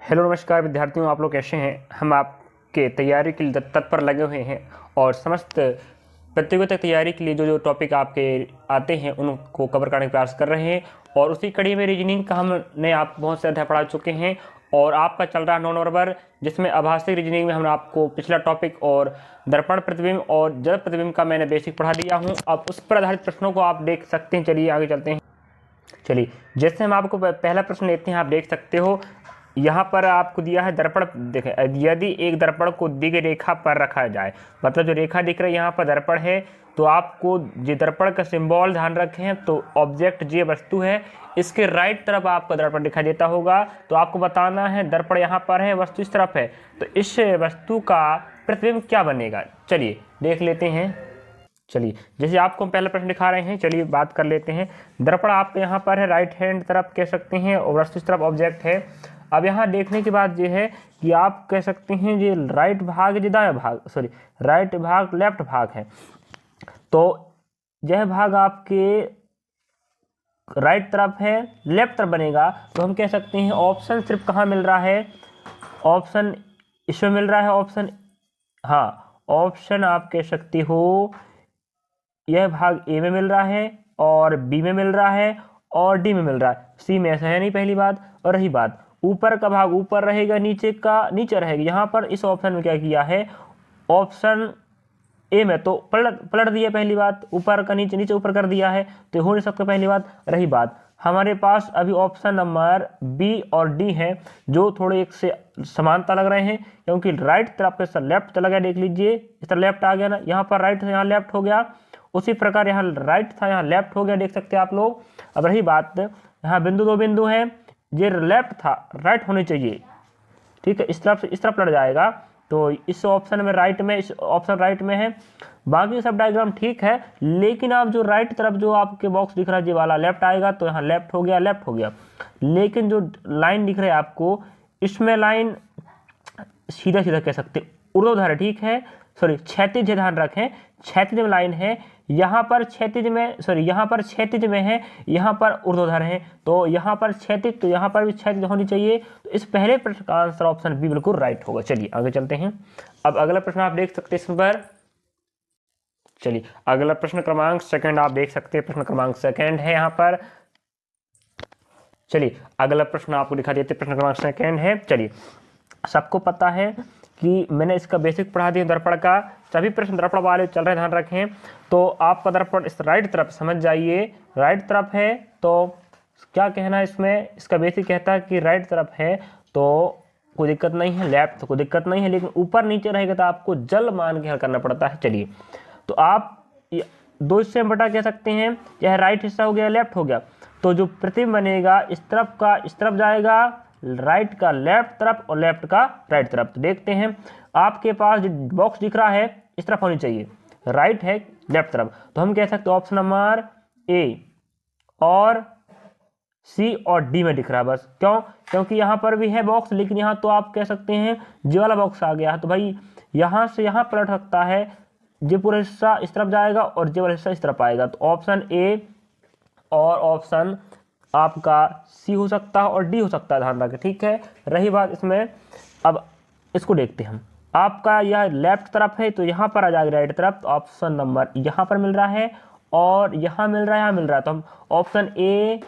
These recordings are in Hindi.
हेलो नमस्कार विद्यार्थियों, आप लोग कैसे हैं। हम आपके तैयारी के लिए तत्पर लगे हुए हैं और समस्त प्रतियोगिता तैयारी के लिए जो टॉपिक आपके आते हैं उनको कवर करने का प्रयास कर रहे हैं। और उसी कड़ी में रीजनिंग का हमने आप बहुत से अध्याय पढ़ा चुके हैं और आपका चल रहा 9 नंबर, जिसमें आभासी रीजनिंग में हमने आपको पिछला टॉपिक और दर्पण प्रतिबिंब और जल प्रतिबिंब का मैंने बेसिक पढ़ा दिया हूँ। अब उस पर आधारित प्रश्नों को आप देख सकते हैं। चलिए आगे चलते हैं। चलिए, जैसे हम आपको पहला प्रश्न लेते हैं, आप देख सकते हो यहाँ पर आपको दिया है दर्पण। देखें, यदि एक दर्पण को दी गई रेखा पर रखा जाए, मतलब जो रेखा दिख रही है यहाँ पर दर्पण है, तो आपको जो दर्पण का सिंबल ध्यान रखें, तो ऑब्जेक्ट जो वस्तु है इसके राइट तरफ आपको दर्पण दिखाई देता होगा। तो आपको बताना है दर्पण यहाँ पर है, वस्तु इस तरफ है, तो इस वस्तु का प्रतिबिंब क्या बनेगा। चलिए देख लेते हैं। चलिए, जैसे आपको पहला प्रश्न दिखा रहे हैं, चलिए बात कर लेते हैं। दर्पण आपके यहाँ पर है, राइट हैंड तरफ कह सकते हैं, और वस्तु इस तरफ ऑब्जेक्ट है। अब यहाँ देखने की बात यह है कि आप कह सकते हैं ये राइट भाग जो दायां भाग, सॉरी राइट भाग लेफ्ट भाग है, तो यह भाग आपके राइट तरफ है, लेफ्ट तरफ बनेगा। तो हम कह सकते हैं ऑप्शन सिर्फ कहाँ मिल रहा है, ऑप्शन इसमें मिल रहा है, ऑप्शन, हाँ ऑप्शन आप कह सकते हो यह भाग ए में मिल रहा है और बी में मिल रहा है और डी में मिल रहा है, सी में ऐसा है नहीं, पहली बात। और रही बात ऊपर का भाग ऊपर रहेगा, नीचे का नीचे रहेगा। यहाँ पर इस ऑप्शन में क्या किया है, ऑप्शन ए में तो पलट दिया, पहली बात ऊपर का नीचे, नीचे ऊपर कर दिया है, तो हो नहीं सकता, पहली बात। रही बात हमारे पास अभी ऑप्शन नंबर बी और डी है जो थोड़े एक से समानता लग रहे हैं, क्योंकि राइट तरफ से लेफ्ट चला गया, देख लीजिए इस तरह लेफ्ट आ गया ना, यहाँ पर राइट था यहाँ लेफ्ट हो गया, उसी प्रकार यहाँ राइट था यहाँ लेफ्ट हो गया, देख सकते हैं आप लोग। अब रही बात यहाँ बिंदु, दो बिंदु हैं, ये लेफ्ट था राइट होने चाहिए, ठीक है, इस तरफ से इस तरफ लड़ जाएगा, तो इस ऑप्शन में राइट में, इस ऑप्शन राइट में है। बाकी सब डायग्राम ठीक है, लेकिन आप जो राइट तरफ जो आपके बॉक्स दिख रहा है ये वाला लेफ्ट आएगा, तो यहाँ लेफ्ट हो गया, लेफ्ट हो गया। लेकिन जो लाइन दिख रही है आपको, इसमें लाइन सीधा सीधा कह सकते ऊर्ध्वाधर है, ठीक है, सॉरी क्षैतिज, ध्यान रखें क्षैतिज में लाइन है, यहाँ पर क्षैतिज में, सॉरी यहाँ पर क्षैतिज में है, यहाँ पर ऊर्ध्वाधर है, तो यहाँ पर क्षैतिज, तो यहाँ पर भी क्षैतिज होनी चाहिए। तो इस पहले प्रश्न का आंसर ऑप्शन बी बिल्कुल राइट होगा। चलिए आगे चलते हैं। अब अगला प्रश्न आप देख सकते हैं इस पर। चलिए अगला प्रश्न क्रमांक सेकंड आप देख सकते हैं, प्रश्न क्रमांक सेकंड है यहाँ पर। चलिए अगला प्रश्न आपको दिखा देते, प्रश्न क्रमांक सेकंड है। चलिए, सबको पता है कि मैंने इसका बेसिक पढ़ा दिया दर्पण का, सभी प्रश्न दर्पण वाले चल रहे, ध्यान रखें। तो आपका दर्पण इस राइट तरफ समझ जाइए, राइट तरफ है, तो क्या कहना है इसमें, इसका बेसिक कहता है कि राइट तरफ है तो कोई दिक्कत नहीं है, लेफ्ट तो कोई दिक्कत नहीं है, लेकिन ऊपर नीचे रहेगा तो आपको जल मान के हल करना पड़ता है। चलिए, तो आप दो हिस्से में बटा कह सकते हैं, यह राइट हिस्सा हो गया, लेफ्ट हो गया, तो जो प्रतिबिंब बनेगा इस तरफ का इस तरफ जाएगा, राइट का लेफ्ट तरफ और लेफ्ट का राइट तरफ। तो देखते हैं, आपके पास जो बॉक्स दिख रहा है इस तरफ होनी चाहिए, राइट है लेफ्ट तरफ, तो हम कह सकते हैं ऑप्शन नंबर ए और सी और डी में दिख रहा है बस। क्यों? क्योंकि यहाँ पर भी है बॉक्स, लेकिन यहाँ तो आप कह सकते हैं जे वाला बॉक्स आ गया है, तो भाई यहाँ से यहाँ पलट सकता है, जे पूरा हिस्सा इस तरफ जाएगा और जे वाला हिस्सा इस तरफ आएगा, तो ऑप्शन ए और ऑप्शन आपका सी हो सकता है और डी हो सकता है, ध्यान रखें, ठीक है। रही बात इसमें, अब इसको देखते हैं हम, आपका यह लेफ्ट तरफ है तो यहाँ पर आ जाएगा राइट तरफ, तो ऑप्शन नंबर यहाँ पर मिल रहा है और यहाँ मिल रहा है, यहाँ मिल रहा है, तो हम ऑप्शन ए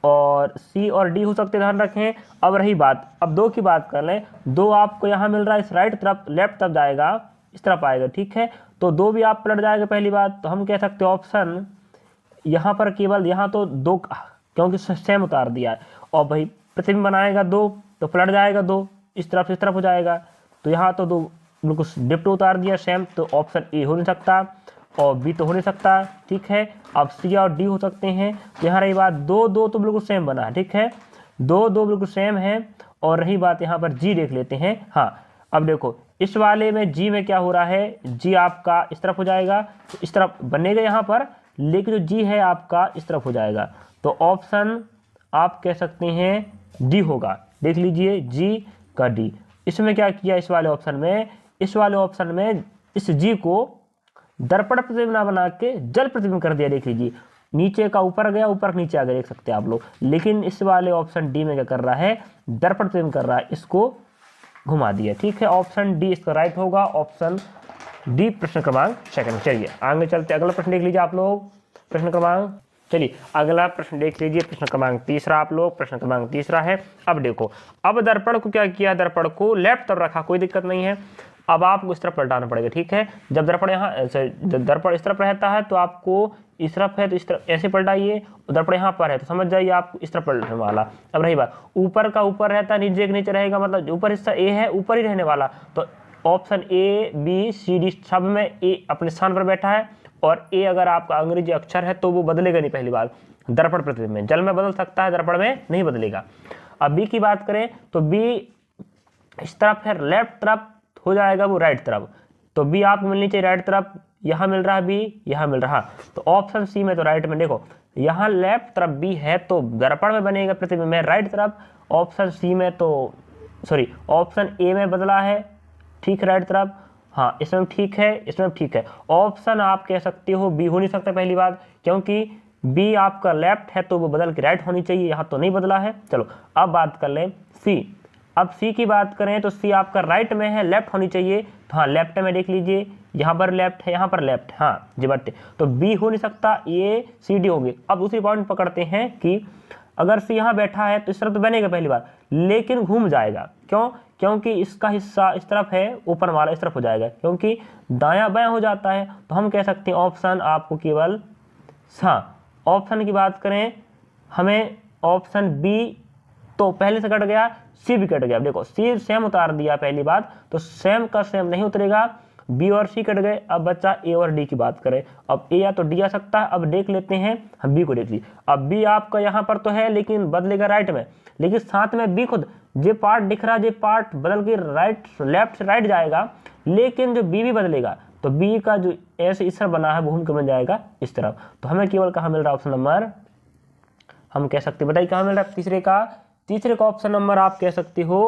और सी और डी हो सकते, ध्यान रखें। अब रही बात, अब दो की बात कर लें, दो आपको यहाँ मिल रहा है, इस राइट तरफ लेफ्ट तरफ जाएगा, इस तरफ आएगा, ठीक है, तो दो भी आप पलट जाएगा, पहली बात। तो हम कह सकते हैं ऑप्शन यहाँ पर केवल यहाँ तो दो, क्योंकि सेम उतार दिया है, और भाई प्रतिबिंब बनाएगा दो तो पलट जाएगा, दो इस तरफ हो जाएगा, तो यहाँ तो दो बिल्कुल डिप्ट उतार दिया सेम, तो ऑप्शन ए हो नहीं सकता और बी तो हो नहीं सकता, ठीक है। अब सी और डी हो सकते हैं। तो यहाँ रही बात, दो दो तो बिल्कुल सेम बना, ठीक है, दो दो बिल्कुल सेम है। और रही बात यहाँ पर जी देख लेते हैं। हाँ, अब देखो इस वाले में जी में क्या हो रहा है, जी आपका इस तरफ हो जाएगा, तो इस तरफ बनेगा यहाँ पर, लेकिन जो जी है आपका इस तरफ हो जाएगा, तो ऑप्शन आप कह सकते हैं डी होगा, देख लीजिए जी का डी। इसमें क्या किया, इस वाले ऑप्शन में, इस वाले ऑप्शन में इस जी को दर्पण प्रतिबिंब ना बना के जल प्रतिबिंब कर दिया, देख लीजिए। नीचे का ऊपर गया, ऊपर नीचे आ गया, देख सकते हैं आप लोग। लेकिन इस वाले ऑप्शन डी में क्या कर रहा है, दर्पण प्रतिबिंब कर रहा है, इसको घुमा दिया। ठीक है, ऑप्शन डी इसका राइट होगा, ऑप्शन डी प्रश्न क्रमांक सेकंड। चलिए आगे चलते, अगला प्रश्न देख लीजिए आप लोग, प्रश्न क्रमांक, चलिए अगला प्रश्न देख लीजिए, प्रश्न क्रमांक तीसरा आप लोग, प्रश्न क्रमांक तीसरा है। अब देखो, अब दर्पण को क्या किया, दर्पण को लेफ्ट तरफ रखा, कोई दिक्कत नहीं है। अब आपको इस तरफ पलटाना पड़ेगा। ठीक है, जब दर्पण यहाँ, जब दर्पण इस तरफ रहता है तो आपको इस तरफ है तो इस तरफ ऐसे पलटाइए, दर्पण यहाँ पर है तो समझ जाइए आपको इस तरफ पलटने वाला। अब रही बात, ऊपर का ऊपर रहता है, नीचे का नीचे रहेगा, मतलब ऊपर हिस्सा ए है, ऊपर ही रहने वाला। तो option A B C D सब में ए अपने स्थान पर बैठा है, और ए अगर आपका अंग्रेजी अक्षर है तो वो बदलेगा नहीं। पहली बात, दर्पण प्रतिबिंब में जल में बदल सकता है, दर्पण में नहीं बदलेगा। अब बी की बात करें तो बी इस तरफ है, लेफ्ट तरफ हो जाएगा वो राइट तरफ, तो बी आपको मिलनी चाहिए राइट तरफ, यहाँ मिल रहा बी, यहाँ मिल रहा, तो ऑप्शन सी में तो राइट में देखो, यहाँ लेफ्ट तरफ बी है तो दर्पण में बनेगा प्रतिबिंब में राइट तरफ, ऑप्शन सी में तो सॉरी ऑप्शन ए में बदला है, ठीक राइट तरफ, हाँ इसमें ठीक है, इसमें ठीक है। ऑप्शन आप कह सकते हो बी हो नहीं सकता पहली बात, क्योंकि बी आपका लेफ्ट है तो वो बदल के राइट होनी चाहिए, यहाँ तो नहीं बदला है। चलो अब बात कर लें सी। अब सी की बात करें तो सी आपका राइट में है, लेफ्ट होनी चाहिए, तो हाँ लेफ्ट में देख लीजिए, यहाँ पर लेफ्ट है, यहाँ पर लेफ्ट, हाँ जी बट्टे, तो बी हो नहीं सकता, ए सी डी होंगे। अब दूसरी पॉइंट पकड़ते हैं कि अगर सी यहाँ बैठा है तो इस तरफ तो बनेगा पहली बार, लेकिन घूम जाएगा, क्यों, क्योंकि इसका हिस्सा इस तरफ है, ऊपर वाला इस तरफ हो जाएगा, क्योंकि दायां बायां हो जाता है। तो हम कह सकते हैं ऑप्शन आपको केवल, हाँ ऑप्शन की बात करें हमें ऑप्शन बी तो पहले से कट गया, सी भी कट गया। देखो सी सेम उतार दिया पहली बात, तो सेम का सेम नहीं उतरेगा, बी और सी कट गए। अब बच्चा ए और डी की बात करें, अब ए या तो डी आ सकता है। अब देख लेते हैं, हम बी को देख लीजिए। अब बी आपका यहाँ पर तो है लेकिन बदलेगा राइट में, लेकिन साथ में बी खुद जे पार्ट दिख रहा है, जे पार्ट बदल के राइट लेफ्ट से राइट जाएगा, लेकिन जो बी भी बदलेगा तो बी का जो ऐसे इस तरह बना है वो घूम के बन जाएगा इस तरफ। तो हमें केवल कहाँ मिल रहा है, ऑप्शन नंबर, हम कह सकते बताइए कहाँ मिल रहा है, तीसरे का ऑप्शन नंबर आप कह सकते हो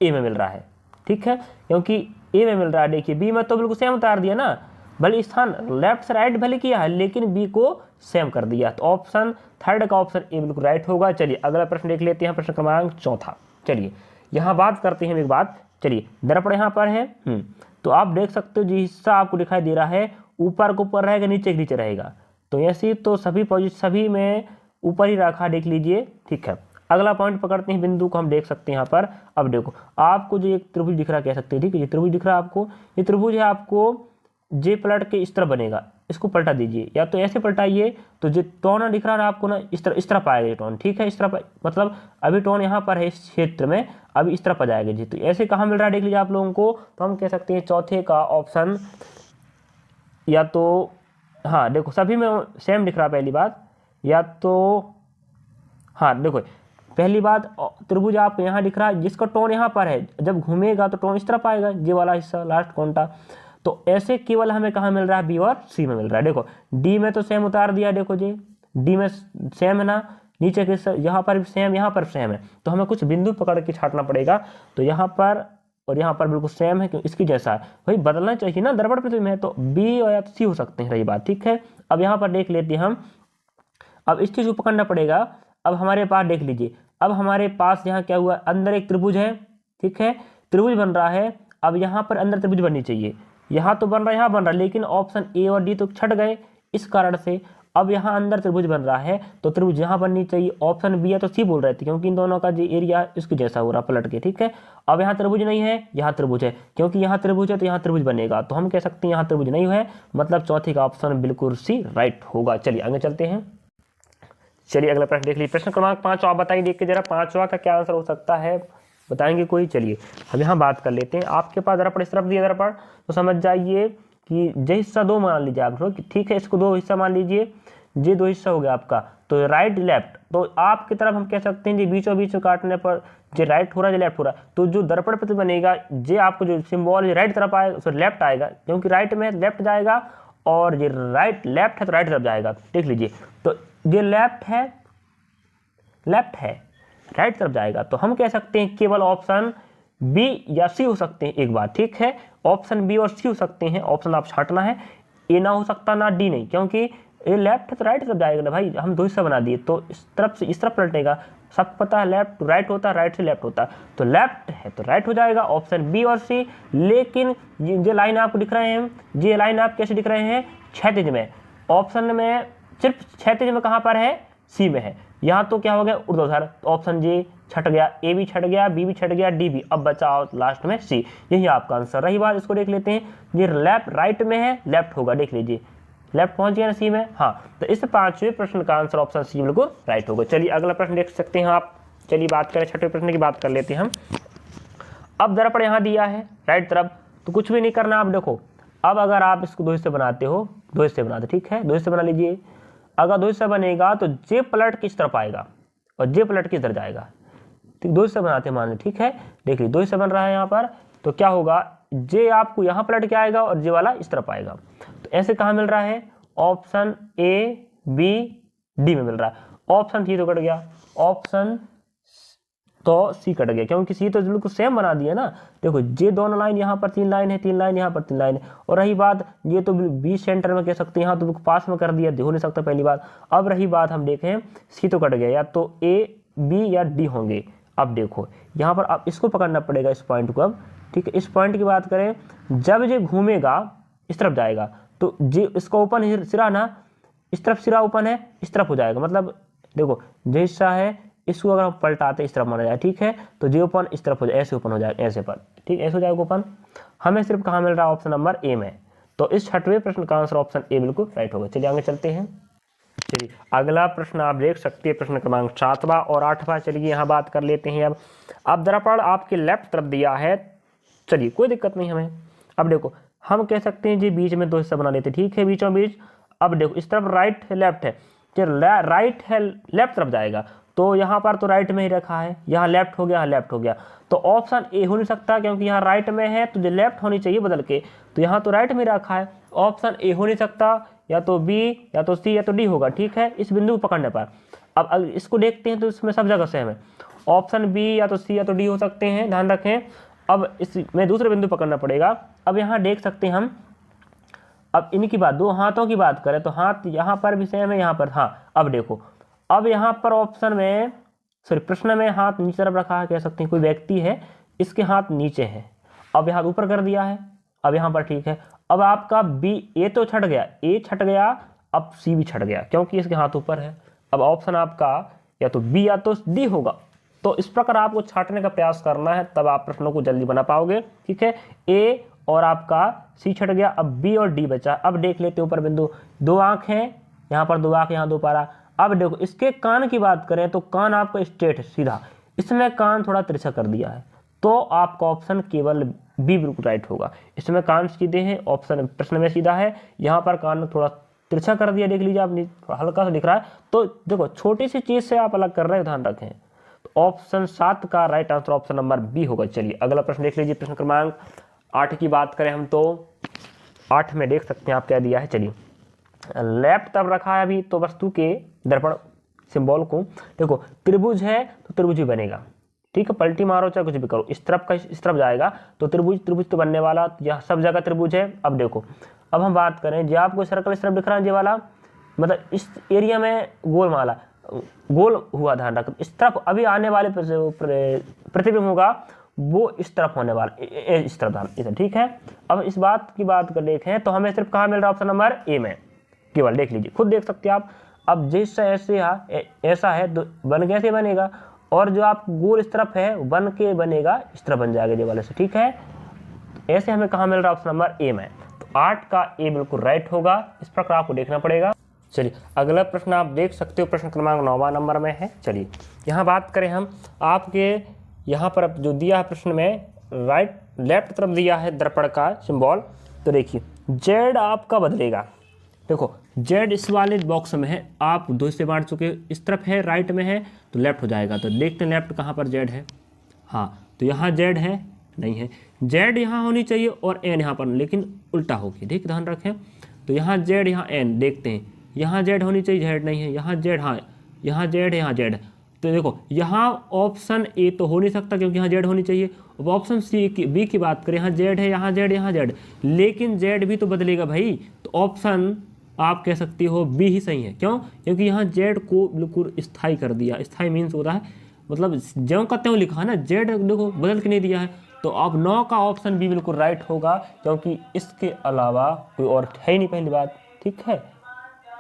ए में मिल रहा है। ठीक है, क्योंकि ए में मिल रहा है। देखिए बी में तो बिल्कुल सेम उतार दिया ना, भले स्थान लेफ्ट से राइट भले किया है लेकिन बी को सेम कर दिया, तो ऑप्शन थर्ड का ऑप्शन ए बिल्कुल राइट होगा। चलिए अगला प्रश्न देख लेते हैं, प्रश्न क्रमांक चौथा। चलिए यहाँ बात करते हैं एक बात, चलिए दर्पण यहाँ पर है, तो आप देख सकते हो जो हिस्सा आपको दिखाई दे रहा है ऊपर को ऊपर रहेगा, नीचे के नीचे रहेगा, तो ऐसे तो सभी में ऊपर ही रखा, देख लीजिए। ठीक है, अगला पॉइंट पकड़ते हैं, बिंदु को हम देख सकते हैं यहाँ पर। अब देखो आपको जो एक त्रिभुज दिख रहा कह सकते हैं, ठीक है, ये त्रिभुज दिख रहा है आपको, ये त्रिभुज है, आपको जे पलट के इस तरह बनेगा, इसको पलटा दीजिए, या तो ऐसे पलटाइए तो जो टोन दिख रहा है आपको ना इस तरफ आएगा ये टोन। ठीक है, इस तरफ मतलब अभी टोन यहाँ पर है इस क्षेत्र में, अभी इस तरफ आ जाएगा जी। तो ऐसे कहाँ मिल रहा है देख लीजिए आप लोगों को, तो हम कह सकते हैं चौथे का ऑप्शन, या तो हाँ देखो सभी में सेम दिख रहा है पहली बात, या तो हाँ देखो पहली बात त्रिभुज आपको यहाँ दिख रहा है जिसका टोन यहाँ पर है, जब घूमेगा तो टोन इस तरफ आएगा, ये वाला हिस्सा लास्ट कोंटा। तो ऐसे केवल हमें कहाँ मिल रहा है, बी और सी में मिल रहा है। देखो डी में तो सेम उतार दिया, देखो जी डी में सेम है ना, नीचे के यहाँ पर भी सेम, यहाँ पर सेम है, तो हमें कुछ बिंदु पकड़ के छाटना पड़ेगा। तो यहाँ पर और यहाँ पर बिल्कुल सेम है, क्यों इसकी जैसा है, भाई बदलना चाहिए ना, दर्पण प्रतिबिंब है, तो बी और या तो सी हो सकते हैं, रही बात। ठीक है, अब यहाँ पर देख लेते हैं हम, अब इस चीज़ को पकड़ना पड़ेगा। अब हमारे पास देख लीजिए, अब हमारे पास यहाँ क्या हुआ, अंदर एक त्रिभुज है, ठीक है, त्रिभुज बन रहा है। अब यहाँ पर अंदर त्रिभुज बननी चाहिए, यहाँ तो बन रहा है, यहाँ बन रहा है, लेकिन ऑप्शन ए और डी तो छट गए इस कारण से। अब यहाँ अंदर त्रिभुज बन रहा है तो त्रिभुज यहाँ बननी चाहिए, ऑप्शन बी या तो सी बोल रहे थे, क्योंकि इन दोनों का जो एरिया इसके जैसा हो रहा पलट के। ठीक है, अब यहाँ त्रिभुज नहीं है, यहाँ त्रिभुज है, क्योंकि यहाँ त्रिभुज है तो यहाँ त्रिभुज बनेगा, तो हम कह सकते हैं यहाँ त्रिभुज नहीं है, मतलब चौथे का ऑप्शन बिल्कुल सी राइट होगा। चलिए आगे चलते हैं, चलिए अगला प्रश्न देख लीजिए, प्रश्न क्रमांक 5 आप बताइए, देख के जरा 5वां का क्या आंसर हो सकता है, बताएंगे कोई। चलिए हम यहाँ बात कर लेते हैं, आपके पास दर्पण इस तरफ दिया दर्पण, तो समझ जाइए कि जो हिस्सा दो मान लीजिए आप, ठीक है, इसको दो हिस्सा मान लीजिए, ये दो हिस्सा हो गया आपका, तो राइट लेफ्ट, तो आपकी तरफ हम कह सकते हैं जी बीचों बीच काटने पर जो राइट हो रहा है जो लेफ्ट हो रहा है, तो जो दर्पण प्रतिबिंब बनेगा जे आपको जो सिंबल राइट तरफ आएगा सॉरी लेफ्ट आएगा, क्योंकि राइट में लेफ्ट जाएगा और ये राइट लेफ्ट है तो राइट तरफ जाएगा। देख लीजिए, तो ये लेफ्ट है राइट तरफ जाएगा, तो हम कह सकते हैं केवल ऑप्शन बी या सी हो सकते हैं। एक बात ठीक है, ऑप्शन बी और सी हो सकते हैं, ऑप्शन आप छांटना है, ए ना हो सकता ना डी नहीं, क्योंकि ये लेफ्ट है तो राइट तरफ जाएगा ना भाई, हम दो हिस्सा बना दिए तो इस तरफ से इस तरफ पलटेगा। सबको पता है लेफ्ट टू राइट होता है, राइट से लेफ्ट होता है, तो लेफ्ट है तो राइट हो जाएगा, ऑप्शन बी और सी। लेकिन ये लाइन आपको दिख रहे हैं, ये लाइन आप कैसे दिख रहे हैं, क्षैतिज में। ऑप्शन में सिर्फ क्षैतिज में कहाँ पर है, सी में है। यहाँ तो क्या हो गया ऊर्ध्वाधर, तो ऑप्शन जी छट गया, ए भी छट गया, बी भी छट गया, डी भी। अब बचा लास्ट में सी, यही आपका आंसर। रही बात इसको देख लेते हैं, ये लेफ्ट राइट में है, लेफ्ट होगा, देख लीजिए लेफ्ट पहुंच गया ना सी में। हाँ, तो इस पांचवें प्रश्न का आंसर ऑप्शन सी बिल्कुल राइट होगा। चलिए अगला प्रश्न देख सकते हैं आप। चलिए बात करें छठवें प्रश्न की, बात कर लेते हैं हम। अब दर्पण यहाँ दिया है राइट तरफ, तो कुछ भी नहीं करना आप देखो। अब अगर आप इसको दो हिस्से बनाते हो, दो हिस्से बनाते, ठीक है, दो हिस्से बना लीजिए। अगर दो हिस्सा बनेगा तो जे पलट किस तरफ आएगा और जे पलट किस तरफ जाएगा, ठीक, दो हिस्से बनाते हैं मान लो, ठीक है। देख लीजिए दो हिस्सा बन रहा है यहाँ पर, तो क्या होगा, जे आपको यहाँ पलट के आएगा और जे वाला इस तरफ आएगा। तो ऐसे कहाँ मिल रहा है, ऑप्शन ए बी डी में मिल रहा है। ऑप्शन सी तो कट गया, ऑप्शन तो सी कट गया, क्योंकि सी तो बिल्कुल सेम बना दिया ना। देखो जे दोनों लाइन यहाँ पर 3 लाइन है, 3 लाइन यहाँ पर 3 लाइन है। और रही बात, ये तो बीच सेंटर में कह सकते हैं, यहाँ तो पास में कर दिया, हो नहीं सकता पहली बात। अब रही बात हम देखें, सी तो कट गया, या तो ए बी या डी होंगे। अब देखो यहाँ पर अब इसको पकड़ना पड़ेगा, इस पॉइंट को। अब ठीक है, इस पॉइंट की बात करें, जब ये घूमेगा इस तरफ जाएगा, तो जे इसका ओपन सिरा ना, इस तरफ सिरा ओपन है, इस तरफ हो जाएगा। मतलब देखो जो हिस्सा है इसको अगर हम पलटाते इस तरफ माना जाए, ठीक है, तो जे ओपन इस तरफ हो जाए, ऐसे ओपन हो जाएगा, ऐसे पर, ठीक, ऐसे हो जाएगा ओपन। हमें सिर्फ कहाँ मिल रहा है, ऑप्शन नंबर ए में। तो इस छठवें प्रश्न का आंसर ऑप्शन ए बिल्कुल राइट होगा। चलिए आगे चलते हैं। चलिए अगला प्रश्न आप देख सकते हैं, प्रश्न क्रमांक 7वां और 8वां। चलिए यहाँ बात कर लेते हैं। अब दर्पण आपके लेफ्ट तरफ दिया है, चलिए कोई दिक्कत नहीं हमें। अब देखो हम कह सकते हैं जी बीच में दो हिस्सा बना लेते, ठीक है, बीचों बीच। अब देखो इस तरफ राइट है लेफ्ट है, राइट है लेफ्ट तरफ जाएगा, तो यहाँ पर तो राइट में ही रखा है, यहाँ लेफ्ट हो गया, यहाँ लेफ्ट हो गया, तो ऑप्शन ए हो नहीं सकता, क्योंकि यहाँ राइट में है तो जो लेफ्ट होनी चाहिए बदल के, तो यहाँ तो राइट में रखा है, ऑप्शन ए हो नहीं सकता। या तो बी या तो सी या तो डी होगा, ठीक है, इस बिंदु को पकड़ने पर। अब इसको देखते हैं तो इसमें सब जगह सेम है, ऑप्शन बी या तो सी या तो डी हो सकते हैं, ध्यान रखें। अब इसमें दूसरे बिंदु पकड़ना पड़ेगा। अब यहाँ देख सकते हैं हम, अब इनकी बात, दो हाथों की बात करें तो हाथ यहाँ पर भी सेम है, यहाँ पर, हाँ। अब देखो, अब यहाँ पर ऑप्शन में, सॉरी प्रश्न में हाथ नीचे तरफ रखा है, कह सकते हैं कोई व्यक्ति है, इसके हाथ नीचे है, अब यहाँ ऊपर कर दिया है, अब यहाँ पर ठीक है। अब आपका बी, ए तो छट गया, ए छट गया, अब सी भी छट गया, क्योंकि इसके हाथ ऊपर है। अब ऑप्शन आपका या तो बी या तो डी होगा। तो इस प्रकार आपको छांटने का प्रयास करना है, तब आप प्रश्नों को जल्दी बना पाओगे, ठीक है। ए और आपका सी छट गया, अब बी और डी बचा। अब देख लेते ऊपर बिंदु, दो आंख है, यहाँ पर दो आंख, यहाँ दो पारा। अब देखो इसके कान की बात करें तो कान आपका स्ट्रेट है, सीधा, इसमें कान थोड़ा तिरछा कर दिया है, तो आपका ऑप्शन केवल बी बिल्कुल राइट होगा। इसमें कान सीधे हैं, ऑप्शन प्रश्न में सीधा है, यहाँ पर कान थोड़ा तिरछा कर दिया, देख लीजिए आप, हल्का सा दिख रहा है। तो देखो छोटी सी चीज से आप अलग कर रहे हैं, ध्यान रखें। तो ऑप्शन 7 का right answer option number B होगा। चलिए अगला प्रश्न देख लीजिए, प्रश्न क्रमांक 8 की बात करें हम तो 8 में देख सकते हैं आप क्या दिया है। चलिए लेफ्ट तरफ रखा है अभी, तो वस्तु के दर्पण सिंबल को देखो, त्रिभुज है तो त्रिभुज ही बनेगा, ठीक है, पलटी मारो चाहे कुछ भी करो, इस तरफ का इस तरफ जाएगा तो त्रिभुज, त्रिभुज तो बनने वाला, यह सब जगह त्रिभुज है। अब देखो, अब हम बात करें, जो आपको सर्कल इस तरफ दिख रहा है, ये वाला, मतलब इस एरिया में गोल माला गोल हुआ, ध्यान रखो। इस तरफ अभी आने वाले प्रतिबिंब होगा वो इस तरफ होने वाला, इस तरफ, इसे, ठीक है। अब इस बात की बात कर देखें तो हमें सिर्फ कहाँ मिल रहा है, ऑप्शन नंबर ए में केवल, देख लीजिए, खुद देख सकते हैं आप। अब जिस ऐसे ऐसा है तो बन कैसे बनेगा, और जो आप गोल इस तरफ है बन के बनेगा इस तरफ बन जाएगा ये वाले से, ठीक है। तो ऐसे हमें कहाँ मिल रहा है, ऑप्शन नंबर ए में। तो 8 का ए बिल्कुल राइट होगा, इस प्रकार आपको देखना पड़ेगा। चलिए अगला प्रश्न आप देख सकते हो, प्रश्न क्रमांक 9वां नंबर में है। चलिए यहाँ बात करें हम, आपके यहाँ पर जो दिया है प्रश्न में, राइट लेफ्ट तरफ दिया है दर्पण का सिंबल, तो देखिए जेड आपका बदलेगा। देखो जेड इस वाले बॉक्स में है, आप दो हिस्से बांट चुके, इस तरफ है राइट में है तो लेफ्ट हो जाएगा। तो देखते हैं लेफ्ट कहाँ पर जेड है, हाँ, तो यहाँ जेड है, नहीं है, जेड यहाँ होनी चाहिए और एन यहाँ पर, लेकिन उल्टा होगी, ठीक, ध्यान रखें। तो यहाँ जेड, यहाँ एन, देखते हैं, यहाँ जेड होनी चाहिए, जेड नहीं है, यहाँ जेड, हाँ यहाँ जेड है, यहाँ जेड है। तो देखो यहाँ ऑप्शन ए तो हो नहीं सकता, क्योंकि यहाँ जेड होनी चाहिए। अब ऑप्शन सी की, बी की बात करें, यहाँ जेड है, यहाँ जेड, यहाँ जेड, लेकिन जेड भी तो बदलेगा भाई। तो ऑप्शन आप कह सकते हो बी ही सही है। क्यों? क्योंकि यहाँ जेड को बिल्कुल स्थायी कर दिया। स्थायी मीन्स होता है मतलब ज्यों का त्यों लिखा है ना, जेड देखो बदल के नहीं दिया है। तो अब 9 का ऑप्शन बी बिल्कुल राइट होगा, क्योंकि इसके अलावा कोई और है ही नहीं पहली बात। ठीक है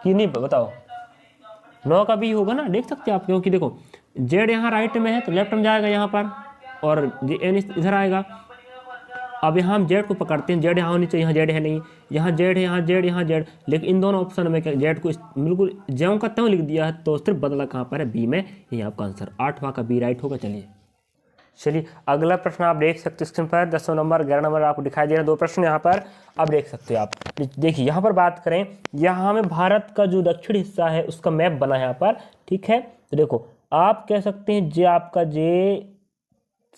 कि नहीं बताओ? 9 का बी होगा ना, देख सकते हैं आप, क्योंकि देखो जेड यहाँ राइट में है तो लेफ्ट में जाएगा यहाँ पर, और एन इधर आएगा। अब यहाँ हम जेड को पकड़ते हैं, जेड यहाँ होनी चाहिए, यहाँ जेड है नहीं, यहाँ जेड है, यहाँ जेड, यहाँ जेड, लेकिन इन दोनों ऑप्शन में जेड को बिल्कुल ज्यों का त्यों लिख दिया है, तो सिर्फ बदला कहाँ पर है? बी में। यही आपका आंसर 8वां का बी राइट होगा। चलिए अगला प्रश्न आप देख सकते हो स्क्रीन पर, 10 नंबर 11 नंबर आपको दिखाई दे रहा है, 2 प्रश्न यहाँ पर आप देख सकते हो। आप देखिए यहाँ पर बात करें, यहाँ हमें भारत का जो दक्षिण हिस्सा है उसका मैप बना है यहाँ पर। ठीक है, तो देखो आप कह सकते हैं जे आपका जे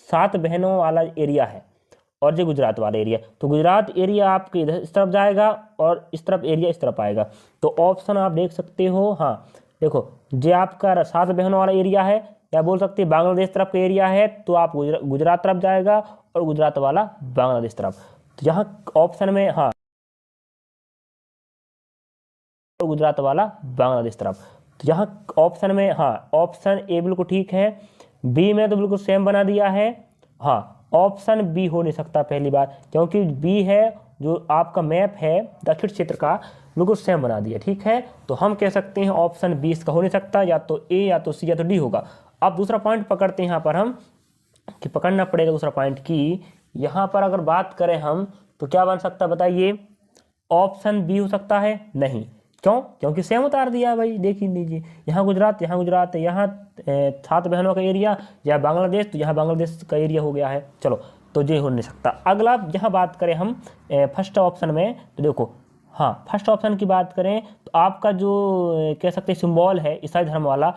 7 बहनों वाला एरिया है और जो गुजरात वाला एरिया, तो गुजरात एरिया आपके इधर इस तरफ जाएगा और इस तरफ एरिया इस तरफ आएगा। तो ऑप्शन आप देख सकते हो, हाँ देखो जो आपका 7 बहनों वाला एरिया है, या बोल सकते हैं बांग्लादेश तरफ का एरिया है, तो आप गुजरात तरफ जाएगा और गुजरात वाला बांग्लादेश तरफ। तो यहाँ ऑप्शन में हाँ गुजरात वाला बांग्लादेश तरफ, तो यहाँ ऑप्शन में हाँ ऑप्शन ए बिल्कुल ठीक है। बी में तो बिल्कुल सेम बना दिया है। हाँ ऑप्शन बी हो नहीं सकता पहली बार, क्योंकि बी है जो आपका मैप है दक्षिण क्षेत्र का, बिल्कुल सेम बना दिया। ठीक है, तो हम कह सकते हैं ऑप्शन बी इसका हो नहीं सकता, या तो ए या तो सी या तो डी होगा। अब दूसरा पॉइंट पकड़ते हैं यहाँ पर हम, कि पकड़ना पड़ेगा दूसरा पॉइंट की, यहाँ पर अगर बात करें हम तो क्या बन सकता है बताइए? ऑप्शन बी हो सकता है? नहीं। क्यों? क्योंकि सेम उतार दिया भाई, देख ही लीजिए, यहाँ गुजरात है, यहाँ 7 बहनों का एरिया, या बांग्लादेश, तो यहाँ बांग्लादेश का एरिया हो गया है। चलो तो ये हो नहीं सकता। अगला यहाँ बात करें हम फर्स्ट ऑप्शन में, तो देखो हाँ फर्स्ट ऑप्शन की बात करें तो आपका जो कह सकते हैं सिंबल है ईसाई धर्म वाला,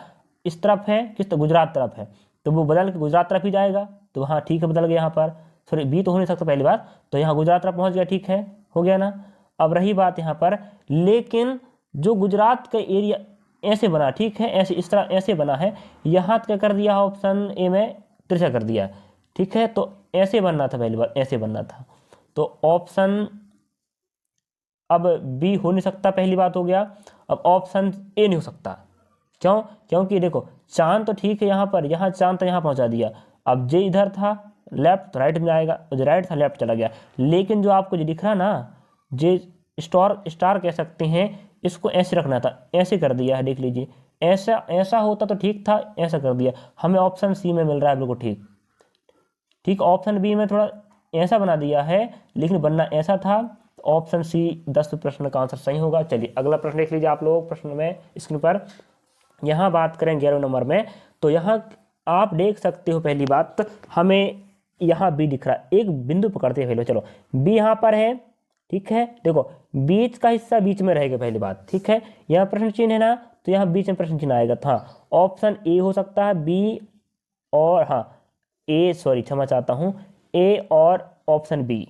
इस तरफ है, किस तरफ? गुजरात तरफ है, तो वो बदल के गुजरात तरफ ही जाएगा। तो हाँ ठीक है, बदल गया यहाँ पर, सॉरी बी तो हो नहीं सकता पहली बात, तो यहाँ गुजरात तरफ पहुँच गया। ठीक है, हो गया ना। अब रही बात यहाँ पर, लेकिन जो गुजरात का एरिया ऐसे बना, ठीक है, ऐसे इस तरह ऐसे बना है, यहाँ क्या कर दिया ऑप्शन ए में? तिरछा कर दिया। ठीक है, तो ऐसे बनना था पहली बार, ऐसे बनना था, तो ऑप्शन अब बी हो नहीं सकता, पहली बात हो गया। अब ऑप्शन ए नहीं हो सकता। क्यों? क्योंकि देखो चांद तो ठीक है यहाँ पर, यहाँ चांद तो यहाँ पहुँचा दिया, अब जे इधर था लेफ्ट तो राइट में आएगा, जो राइट था लेफ्ट चला गया। लेकिन जो आपको जो दिख रहा ना, जे स्टार कह सकते हैं, इसको ऐसे रखना था, ऐसे कर दिया है, देख लीजिए, ऐसा होता तो ठीक था, ऐसा कर दिया। हमें ऑप्शन सी में मिल रहा है बिल्कुल ठीक। ऑप्शन बी में थोड़ा ऐसा बना दिया है, लेकिन बनना ऐसा था। ऑप्शन सी 10 प्रश्न का आंसर सही होगा। चलिए अगला प्रश्न देख लीजिए आप लोग प्रश्न में स्क्रीन पर। यहाँ बात करें 11 नंबर में, तो यहाँ आप देख सकते हो पहली बात हमें यहाँ बी दिख रहा है, एक बिंदु पकड़ते हैं पहले। चलो बी यहाँ पर है, ठीक है, देखो बीच का हिस्सा बीच में रहेगा पहली बात। ठीक है, यहाँ प्रश्न चिन्ह है ना, तो यहाँ बीच में प्रश्न चिन्ह आएगा। हाँ ऑप्शन ए हो सकता है, बी और हाँ ए, सॉरी क्षमा चाहता हूँ, ए और ऑप्शन बी।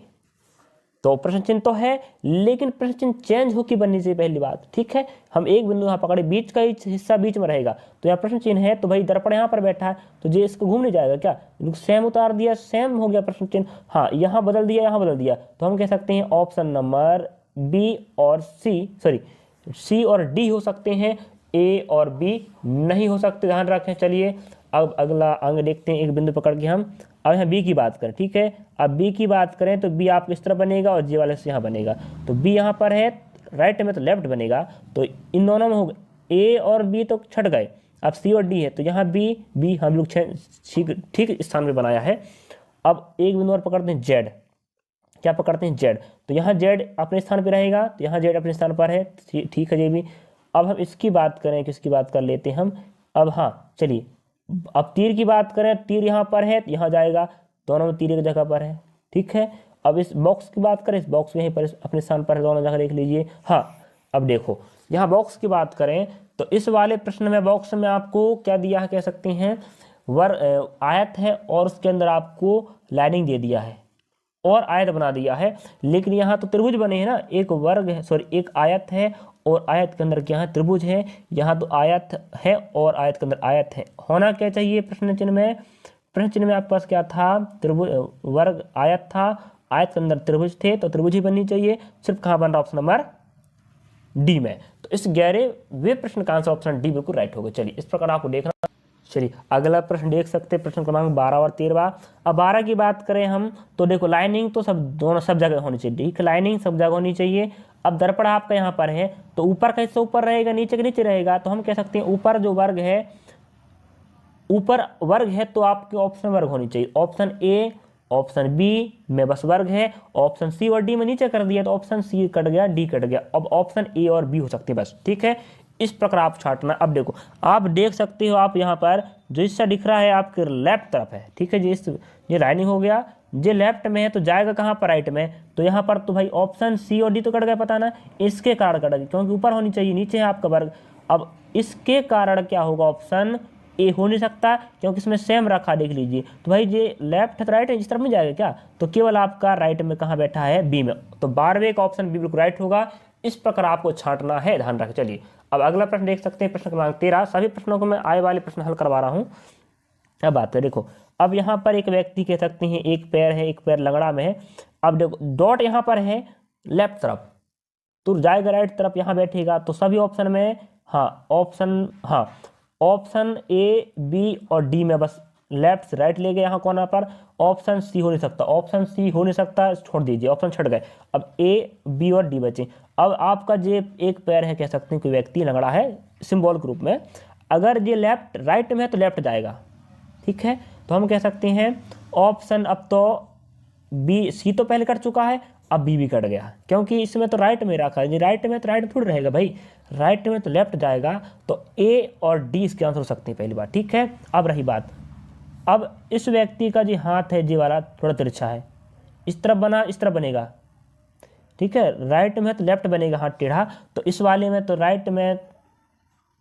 तो प्रश्न चिन्ह तो है, लेकिन प्रश्न चिन्ह चेंज होकर बननी चाहिए पहली बात। ठीक है, हम एक बिंदु यहाँ पकड़े, बीच का हिस्सा बीच में रहेगा, तो यहाँ प्रश्न चिन्ह है, तो भाई दर्पण यहाँ पर बैठा है, तो जे इसको घूम नहीं जाएगा क्या? सेम उतार दिया, सेम हो गया प्रश्न चिन्ह। हाँ यहाँ बदल दिया, यहाँ बदल दिया, तो हम कह सकते हैं ऑप्शन नंबर बी और सी और डी हो सकते हैं, ए और बी नहीं हो सकते, ध्यान रखें। चलिए अब अगला अंग देखते हैं, एक बिंदु पकड़ के हम अब यहाँ बी की बात करें। ठीक है, अब बी की बात करें तो बी आप इस तरह बनेगा और जी वाले से यहाँ बनेगा, तो बी यहाँ पर है राइट में तो लेफ्ट बनेगा, तो इन दोनों में होगा ए और बी तो छट गए, अब सी और डी है, तो यहाँ बी हम लोग ठीक स्थान में बनाया है। अब एक बिंदु और पकड़ते हैं जेड, क्या पकड़ते हैं? जेड, तो यहाँ जेड अपने स्थान पर रहेगा, तो यहाँ जेड अपने स्थान पर है, ठीक है जी भी। अब हम इसकी बात करें, किसकी बात कर लेते हैं हम अब, हाँ चलिए अब तीर की बात करें, तीर यहाँ पर है, यहाँ जाएगा, दोनों में तीर एक जगह पर है। ठीक है, अब इस बॉक्स की बात करें, इस बॉक्स यहीं पर अपने स्थान पर है, दोनों जगह देख लीजिए। हाँ अब देखो यहाँ बॉक्स की बात करें तो इस वाले प्रश्न में बॉक्स में आपको क्या दिया है, कह सकते हैं आयत है, और उसके अंदर आपको लाइनिंग दे दिया है और आयत बना दिया है। लेकिन यहाँ तो त्रिभुज बने हैं ना, एक वर्ग है, सॉरी एक आयत है और आयत के अंदर क्या है? त्रिभुज है। यहाँ तो आयत है और आयत के अंदर आयत है, होना क्या चाहिए प्रश्न चिन्ह में? प्रश्न चिन्ह में आपके पास क्या था? त्रिभुज, वर्ग आयत था, आयत के अंदर त्रिभुज थे, तो त्रिभुज ही बननी चाहिए। सिर्फ कहाँ बन रहा ऑप्शन नंबर डी में। तो इस 11वें प्रश्न का आंसर ऑप्शन डी बिल्कुल राइट होगा। चलिए इस प्रकार आपको देखना। चलिए अगला प्रश्न देख सकते हैं, प्रश्न क्रमांक 12 और 13। अब 12 की बात करें हम तो देखो लाइनिंग तो सब जगह होनी चाहिए, ठीक, लाइनिंग सब जगह होनी चाहिए। अब दर्पण आपका यहाँ पर है तो ऊपर का हिस्सा ऊपर रहेगा, नीचे के नीचे रहेगा, तो हम कह सकते हैं ऊपर जो वर्ग है, ऊपर वर्ग है तो आपके ऑप्शन वर्ग होनी चाहिए। ऑप्शन ए, ऑप्शन बी में बस वर्ग है, ऑप्शन सी और डी में नीचे कर दिया तो ऑप्शन सी कट गया, डी कट गया। अब ऑप्शन ए और बी हो सकते हैं बस, ठीक है। इस प्रकार आप छांटना। अब देखो आप देख सकते हो, आप यहाँ पर जो हिस्सा दिख रहा है आपके लेफ्ट तरफ है, ठीक है जी, ये लाइनिंग हो गया, ये लेफ्ट में है तो जाएगा कहाँ पर, राइट में। तो यहाँ पर तो भाई ऑप्शन सी और डी तो कट गया, पता ना इसके कारण कट गया क्योंकि ऊपर होनी चाहिए, नीचे है आपका वर्ग। अब इसके कारण क्या होगा, ऑप्शन ए हो नहीं सकता क्योंकि इसमें सेम रखा, देख लीजिए। तो भाई ये लेफ्ट है तो राइट है, इस तरफ नहीं जाएगा क्या, तो केवल आपका राइट में कहाँ बैठा है, बी में। तो 12वें का ऑप्शन बी बिल्कुल राइट होगा। इस प्रकार आपको छांटना है, ध्यान रखें। चलिए अब अगला प्रश्न देख सकते हैं, प्रश्न क्रमांक 13। सभी प्रश्नों को मैं आए वाले प्रश्न हल करवा रहा हूँ। अब बात है देखो, अब यहाँ पर एक व्यक्ति कह सकते हैं एक पैर है, एक पैर लंगड़ा में है। अब देखो डॉट यहाँ पर है लेफ्ट तरफ तो जाएगा राइट तरफ, यहाँ बैठेगा तो सभी ऑप्शन में ऑप्शन ए, बी और डी में बस लेफ्ट से राइट ले गए यहाँ कोना पर। ऑप्शन सी हो नहीं सकता, ऑप्शन सी हो नहीं सकता, छोड़ दीजिए, ऑप्शन छट गए। अब ए, बी और डी बचे। अब आपका जे एक पैर है, कह सकते हैं कोई व्यक्ति लंगड़ा है सिंबल के रूप में, अगर ये लेफ्ट राइट में है तो लेफ्ट जाएगा, ठीक है। तो हम कह सकते हैं ऑप्शन, अब तो बी, सी तो पहले कट चुका है, अब बी भी कट गया क्योंकि इसमें तो राइट में रखा है, राइट में तो राइट थोड़ी रहेगा भाई, राइट में तो लेफ्ट जाएगा। तो ए और डी इसके आंसर हो सकते हैं पहली बात, ठीक है। अब रही बात, अब इस व्यक्ति का जो हाथ है जी वाला थोड़ा तिरछा है, इस तरफ बना, इस तरफ बनेगा, ठीक है। राइट में तो लेफ्ट बनेगा हाथ टेढ़ा, तो इस वाले में तो राइट में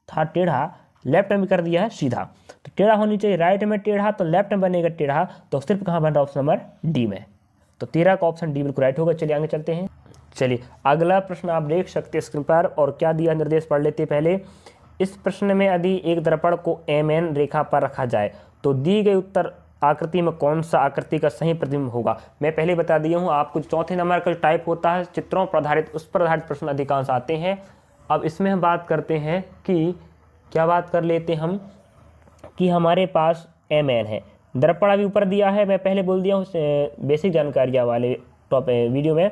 था टेढ़ा, लेफ्ट में कर दिया है सीधा, तो टेढ़ा होनी चाहिए, राइट में टेढ़ा तो लेफ्ट में बनेगा टेढ़ा, तो सिर्फ कहाँ बन रहा है, ऑप्शन नंबर डी में। तो 13 का ऑप्शन डी बिल्कुल राइट होगा। चलिए आगे चलते हैं। चलिए अगला प्रश्न आप देख सकते हैं स्क्रीन पर, और क्या दिया निर्देश पढ़ लेते पहले। इस प्रश्न में यदि एक दर्पण को एमएन रेखा पर रखा जाए तो दी गई उत्तर आकृति में कौन सा आकृति का सही प्रतिबिंब होगा। मैं पहले बता दिया हूँ आपको, चौथे नंबर का जो टाइप होता है चित्रों पर आधारित, उस पर आधारित प्रश्न अधिकांश आते हैं। अब इसमें हम बात करते हैं कि क्या बात कर लेते हम कि हमारे पास एमएन है, दर्पण अभी ऊपर दिया है, मैं पहले बोल दिया हूँ बेसिक जानकारियाँ वाले वीडियो में।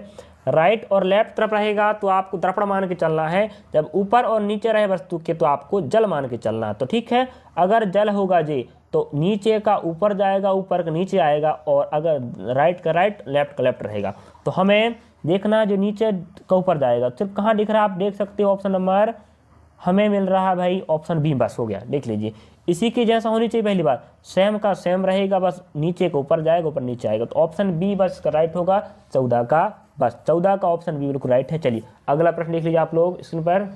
राइट और लेफ्ट तरफ रहेगा तो आपको दर्पण मान के चलना है, जब ऊपर और नीचे रहे वस्तु के तो आपको जल मान के चलना है। तो ठीक है, अगर जल होगा जी तो नीचे का ऊपर जाएगा, ऊपर का नीचे आएगा, और अगर राइट का राइट, लेफ्ट का लेफ्ट रहेगा। तो हमें देखना जो नीचे का ऊपर जाएगा, सिर्फ कहाँ दिख रहा है आप देख सकते हो, ऑप्शन नंबर हमें मिल रहा है भाई ऑप्शन बी, बस हो गया, देख लीजिए। इसी की जैसा होनी चाहिए, पहली बात सेम का सेम रहेगा, बस नीचे को ऊपर जाएगा, ऊपर नीचे आएगा, तो ऑप्शन बी बस का राइट होगा 14 का, बस 14 का ऑप्शन बी बिल्कुल राइट है। चलिए अगला प्रश्न देख लीजिए आप लोग स्क्रीन पर।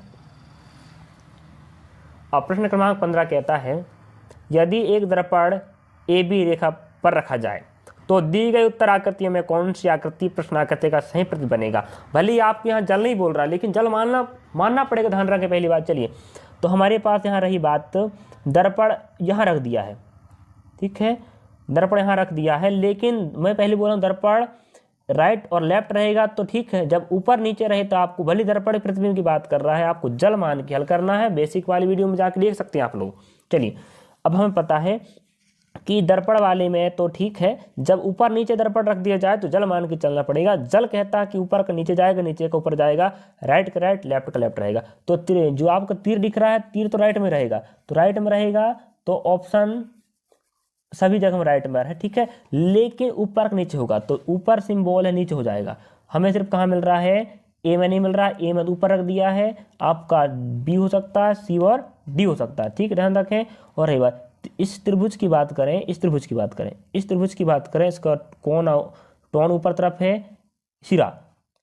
अब प्रश्न क्रमांक 15 कहता है यदि एक दर्पण ए बी रेखा पर रखा जाए तो दी गई उत्तर आकृतियों में कौन सी आकृति प्रश्न आकृति का सही प्रति बनेगा। भले ही आपके यहाँ जल नहीं बोल रहा, लेकिन जल मानना पड़ेगा, ध्यान रखें पहली बात। चलिए तो हमारे पास यहाँ रही बात, दर्पण यहाँ रख दिया है, ठीक है, दर्पण यहाँ रख दिया है, लेकिन मैं पहले बोल रहा हूँ दर्पण राइट और लेफ्ट रहेगा तो ठीक है, जब ऊपर नीचे रहे तो आपको भले दर्पण प्रतिबिंब की बात कर रहा है, आपको जल मान के हल करना है, बेसिक वाली वीडियो में जाकर देख सकते हैं आप लोग। चलिए अब हमें पता है कि दर्पण वाले में तो ठीक है, जब ऊपर नीचे दर्पण रख दिया जाए तो जल मान के चलना पड़ेगा। जल कहता है कि ऊपर का नीचे जाएगा, नीचे का ऊपर जाएगा, राइट का राइट, लेफ्ट का लेफ्ट रहेगा। तो जो आपका तीर दिख रहा है, तीर तो राइट में रहेगा, तो राइट में रहेगा तो ऑप्शन सभी जगह में राइट में है, ठीक है, लेकिन ऊपर का नीचे होगा तो ऊपर सिंबल है, नीचे हो जाएगा। हमें सिर्फ कहाँ मिल रहा है, ए में नहीं मिल रहा, ए में ऊपर रख दिया है, आपका बी हो सकता है, सी और डी हो सकता है, ठीक है, ध्यान रखें। और रही बात इस त्रिभुज की बात करें, इस त्रिभुज की बात करें, इस त्रिभुज की बात करें, इसका टोन ऊपर तरफ है सिरा,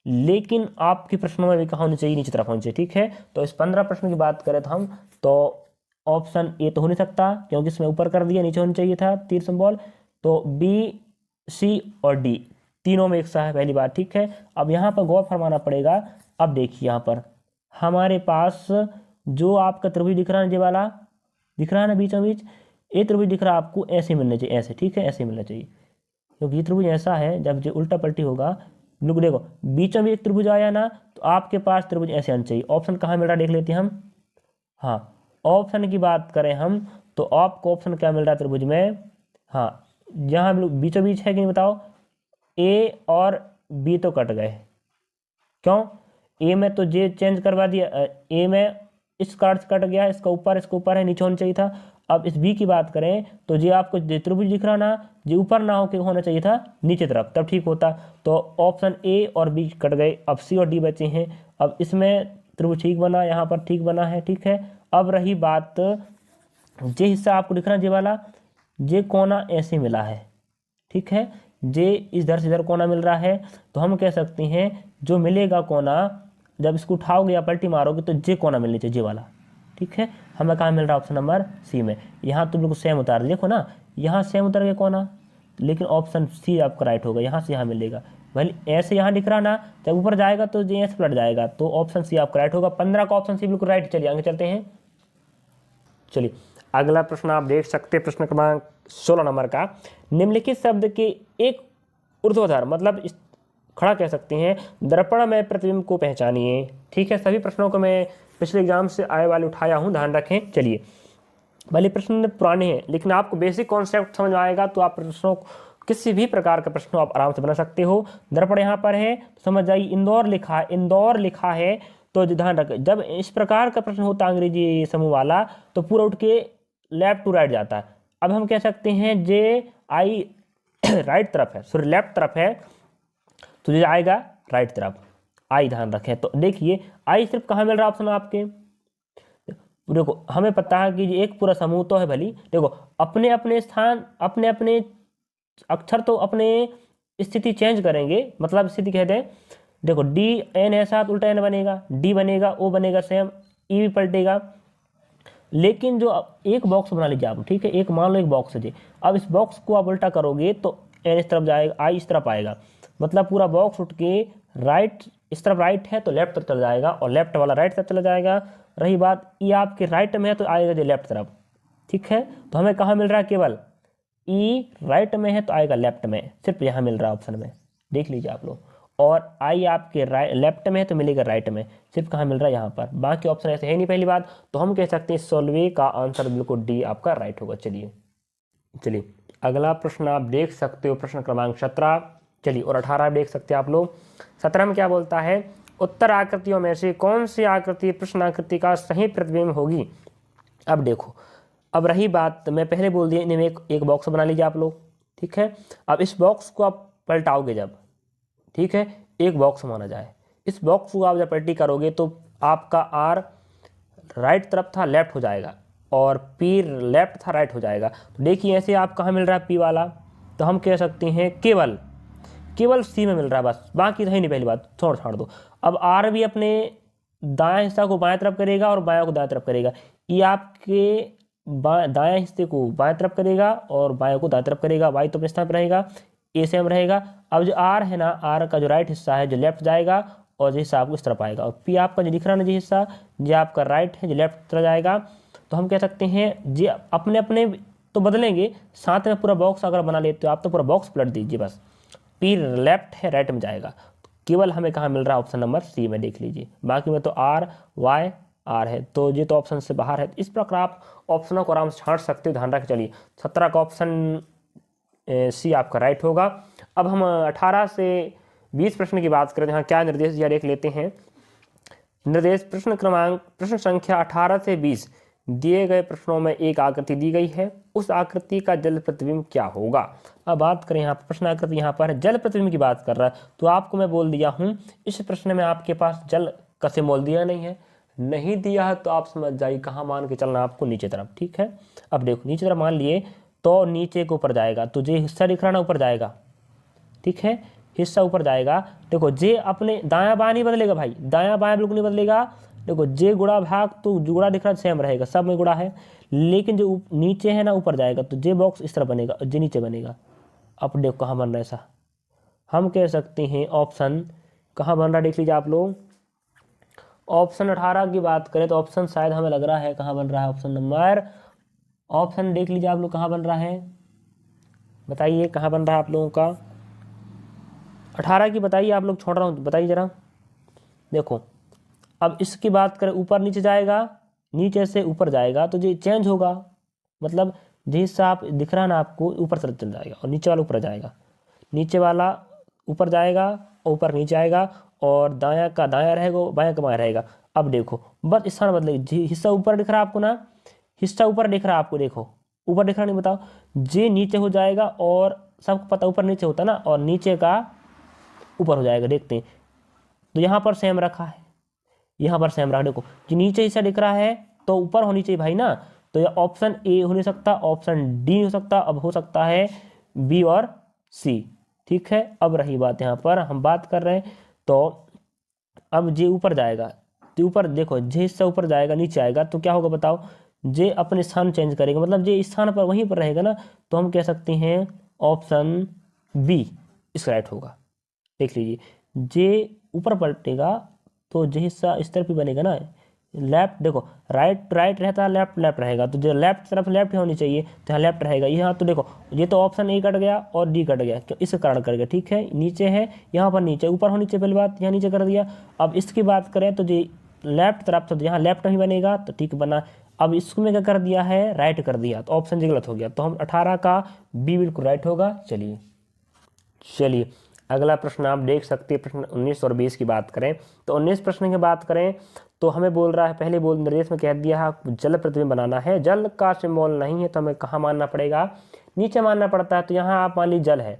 लेकिन आपके प्रश्नों में भी कहाँ होनी चाहिए, नीचे तरफ होनी चाहिए, ठीक है। तो इस 15 प्रश्न की बात करें तो हम तो ऑप्शन ए तो हो नहीं सकता क्योंकि इसमें ऊपर कर दिया, नीचे होनी चाहिए था तीर सिंबल, तो बी, सी और डी तीनों में एक सा है, पहली बात, ठीक है। अब यहाँ पर गौर फरमाना पड़ेगा। अब देखिए यहाँ पर हमारे पास जो आपका त्रिभुज दिख रहा है, ये वाला दिख रहा है ना बीचों बीच, ये त्रिभुज दिख रहा है आपको, ऐसे मिलना चाहिए, ऐसे, ठीक है, ऐसे मिलना चाहिए, क्योंकि ये त्रिभुज ऐसा है, जब जो उल्टा पलटी होगा बिल्कुल देखो बीचों में एक त्रिभुज आया ना, तो आपके पास त्रिभुज ऐसे आना चाहिए। ऑप्शन कहाँ मिल रहा है देख लेते हैं हम। हाँ, ऑप्शन की बात करें हम तो आपको ऑप्शन क्या मिल रहा है त्रिभुज में, हाँ यहाँ बीचों बीच है कि नहीं बताओ। ए और बी तो कट गए, क्यों, ए में तो जे चेंज करवा दिया, ए में इस कार्ड से कट गया, इसका ऊपर है, नीचे होना चाहिए था। अब इस बी की बात करें तो जे आपको जे त्रिभुज दिख रहा ना, जे ऊपर ना होना चाहिए था, नीचे तरफ, तब ठीक होता। तो ऑप्शन ए और बी कट गए, अब सी और डी बचे हैं। अब इसमें त्रिभुज ठीक बना, यहाँ पर ठीक बना है, ठीक है। अब रही बात, जे हिस्सा आपको दिख रहा है जे वाला, जे कोना ऐसे मिला है, ठीक है, जे इधर से इधर कोना मिल रहा है, तो हम कह सकते हैं जो मिलेगा कोना, जब इसको उठाओगे या पलटी मारोगे तो जे कोना मिलनी चाहिए, जे वाला, ठीक है। हमें कहाँ मिल रहा है, ऑप्शन नंबर सी में। यहाँ तो बिल्कुल सेम उतार देखो ना, यहाँ सेम उतर गया कोना, लेकिन ऑप्शन सी आपका राइट होगा, यहाँ से यहाँ मिलेगा। भले ऐसे यहाँ दिख रहा ना, जब ऊपर जाएगा तो जे ऐसे पलट जाएगा, तो ऑप्शन सी आपका राइट होगा। 15 का ऑप्शन सी बिल्कुल राइट। चलिए आगे चलते हैं। चलिए अगला प्रश्न आप देख सकते हैं, प्रश्न क्रमांक 16 नंबर का। निम्नलिखित शब्द के एक ऊर्ध्वाधर मतलब खड़ा कह सकते हैं दर्पण में प्रतिबिंब को पहचानिए, ठीक है। सभी प्रश्नों को मैं पिछले एग्जाम से आए वाले उठाया हूं, ध्यान रखें। चलिए, भले प्रश्न पुराने हैं लेकिन आपको बेसिक कॉन्सेप्ट समझ आएगा तो आप प्रश्नों किसी भी प्रकार का प्रश्न आप आराम से बना सकते हो। दर्पण यहाँ पर है, समझ जाइए इंदौर लिखा है, तो ध्यान रखें जब इस प्रकार का प्रश्न होता है अंग्रेजी समूह वाला, तो पूरा उठ के लेफ्ट टू राइट जाता है। अब हम कह सकते हैं जे आई राइट तरफ है, सॉरी लेफ्ट तरफ है, तो ये आएगा राइट तरफ, आई ध्यान रखें। तो देखिए आई सिर्फ कहाँ मिल रहा है ऑप्शन आपके, देखो हमें पता है कि एक पूरा समूह तो है, भली देखो अपने अपने स्थान अपने अपने अक्षर तो अपने स्थिति चेंज करेंगे, मतलब स्थिति कह दें, देखो डी एन है साथ उल्टा एन बनेगा, डी बनेगा, ओ बनेगा सेम, ई भी पलटेगा। लेकिन जो एक बॉक्स बना लीजिए आप, ठीक है, एक मान लो एक बॉक्स है जी, अब इस बॉक्स को आप उल्टा करोगे तो एन इस तरफ जाएगा, आई इस तरफ आएगा, मतलब पूरा बॉक्स उठ के राइट, इस तरफ राइट है तो लेफ्ट तरफ चला जाएगा और लेफ्ट वाला राइट तरफ चला जाएगा। रही बात ई आपके राइट में है तो आएगा जो लेफ्ट तरफ, ठीक है। तो हमें कहाँ मिल रहा है, केवल ई राइट में है तो आएगा लेफ्ट में, सिर्फ यहाँ मिल रहा है ऑप्शन में, देख लीजिए आप लोग। और आई आपके राइट लेफ्ट में है तो मिलेगा राइट में, सिर्फ कहाँ मिल रहा है यहाँ पर, बाकी ऑप्शन ऐसे है नहीं पहली बात। तो हम कह सकते हैं 16 का आंसर बिल्कुल डी आपका राइट होगा। चलिए अगला प्रश्न आप देख सकते हो, प्रश्न क्रमांक 17। चलिए और 18 देख सकते हैं आप लोग। 17 में क्या बोलता है, उत्तर आकृतियों में से कौन सी आकृति प्रश्न आकृति का सही प्रतिबिंब होगी। अब देखो, अब रही बात, मैं पहले बोल दिया इनमें एक बॉक्स बना लीजिए आप लोग, ठीक है। अब इस बॉक्स को आप पलटाओगे जब, ठीक है, एक बॉक्स माना जाए, इस बॉक्स को आप जब पलटी करोगे तो आपका आर राइट तरफ था लेफ्ट हो जाएगा और पी लेफ्ट था राइट हो जाएगा। तो देखिए ऐसे आप कहाँ मिल रहा है पी वाला, तो हम कह सकते हैं केवल सी में मिल रहा है बस, बाकी तो है नहीं पहली बात, छोड़ दो। अब आर भी अपने दाएं हिस्सा को बाएं तरफ करेगा और बायां को दाएं तरफ करेगा, ये आपके दाएं हिस्से को बाएं तरफ करेगा और बाएं को दाएं तरफ करेगा, वाई तो अपने स्थान पर रहेगा, ए सेम रहेगा। अब जो आर है ना, आर का जो राइट हिस्सा है जो लेफ्ट जाएगा और जो हिस्सा आपको इस तरफ आएगा, और पी आपका जो दिख रहा है ना जो हिस्सा जो आपका राइट है जो लेफ्ट तरफ जाएगा। तो हम कह सकते हैं जी अपने अपने तो बदलेंगे, साथ में पूरा बॉक्स अगर बना लेते हो आप तो पूरा बॉक्स पलट दीजिए बस, पी लेफ्ट है राइट में जाएगा। तो केवल हमें कहाँ मिल रहा है ऑप्शन नंबर सी में, देख लीजिए, बाकी में तो आर वाई आर है, तो ये तो ऑप्शन से बाहर है। इस प्रकार आप ऑप्शनों को आराम से छांट सकते हो, ध्यान रख। चलिए 17 का ऑप्शन सी आपका राइट होगा। अब हम 18 से 20 प्रश्न की बात करें, यहाँ क्या निर्देश दिया देख लेते हैं। निर्देश प्रश्न संख्या 18 से 20 दिए गए प्रश्नों में एक आकृति दी गई है, उस आकृति का जल प्रतिबिंब क्या होगा। अब बात करें यहाँ पर प्रश्न आकृति यहाँ पर जल प्रतिबिंब की बात कर रहा है, तो आपको मैं बोल दिया हूँ इस प्रश्न में आपके पास जल का सिंबल दिया नहीं दिया है तो आप समझ जाइए कहाँ मान के चलना आपको, नीचे तरफ, ठीक है। अब देखो नीचे तरफ मान लिए तो नीचे के ऊपर जाएगा, तो जे हिस्सा दिख रहा ना ऊपर जाएगा, ठीक है, हिस्सा ऊपर जाएगा। देखो जे अपने दायां बायां नहीं बदलेगा भाई, दायां बायां बिल्कुल नहीं बदलेगा। देखो जे गुणा भाग तो गुणा दिख रहा सेम रहेगा, सब में गुणा है, लेकिन जो नीचे है ना ऊपर जाएगा, तो जे बॉक्स इस तरह बनेगा, जे नीचे बनेगा। अब देखो कहाँ बन रहा है ऐसा, हम कह सकते हैं ऑप्शन कहाँ बन रहा है, देख लीजिए आप लोग। ऑप्शन 18 की बात करें तो ऑप्शन शायद हमें लग रहा है कहाँ बन रहा है, ऑप्शन देख लीजिए आप लोग कहाँ बन रहा है, बताइए कहाँ बन रहा है आप लोगों का। 18 की बताइए, आप लोग छोड़ रहा हूँ बताइए जरा। देखो अब इसकी बात करें, ऊपर नीचे जाएगा, नीचे से ऊपर जाएगा तो ये चेंज होगा, मतलब जो हिस्सा आप दिख रहा है ना आपको, ऊपर से चल जाएगा और नीचे वाला ऊपर जाएगा, नीचे वाला ऊपर जाएगा और ऊपर नीचे आएगा, और दायां का दायां रहेगा, बायां का बायां रहेगा। अब देखो बस स्थान बदलेगी, हिस्सा ऊपर दिख रहा है आपको ना, हिस्सा ऊपर दिख रहा है आपको, देखो ऊपर दिख रहा नहीं, बताओ, जे नीचे हो जाएगा, और सबको पता ऊपर नीचे होता ना, और नीचे का ऊपर हो जाएगा। देखते हैं, तो यहाँ पर सेम रखा है, यहाँ पर सेम रखा, देखो जो नीचे हिस्सा दिख रहा है तो ऊपर होनी चाहिए भाई ना, तो ये ऑप्शन ए हो नहीं सकता, ऑप्शन डी हो सकता, अब हो सकता है बी और सी। ठीक है, अब रही बात यहाँ पर हम बात कर रहे हैं, तो अब जे ऊपर जाएगा, तो ऊपर देखो जे हिस्सा ऊपर जाएगा नीचे आएगा तो क्या होगा बताओ, जे अपने स्थान चेंज करेगा, मतलब जे स्थान पर वहीं पर रहेगा ना, तो हम कह सकते हैं ऑप्शन बी इसका राइट होगा। देख लीजिए, जे ऊपर पलटेगा तो जे हिस्सा इस तरफ ही बनेगा ना, लेफ्ट, देखो राइट राइट रहता है, लेफ्ट लेफ्ट रहेगा, तो जो लेफ्ट तरफ लेफ्ट ही होनी चाहिए, तो यहाँ लेफ्ट रहेगा। यहाँ तो देखो ये तो ऑप्शन ए कट गया और डी कट गया, क्यों, इस कारण कट गया। ठीक है, नीचे है, यहाँ पर नीचे, ऊपर होनी चाहिए पहली बात, यहाँ नीचे कर दिया। अब इसकी बात करें तो जो लेफ्ट तरफ, तो यहाँ लेफ्ट नहीं बनेगा, तो ठीक बना। अब इसमें क्या कर दिया है, राइट कर दिया, तो ऑप्शन जी गलत हो गया, तो हम 18 का बी बिल्कुल राइट होगा। चलिए चलिए अगला प्रश्न आप देख सकते हैं, प्रश्न 19 और 20 की बात करें तो 19 प्रश्न की बात करें तो हमें बोल रहा है, पहले बोल निर्देश में कह दिया है जल प्रतिबिंब बनाना है, जल का सिंबल नहीं है तो हमें कहाँ मानना पड़ेगा, नीचे मानना पड़ता है। तो यहाँ आप मान लीजिए जल है,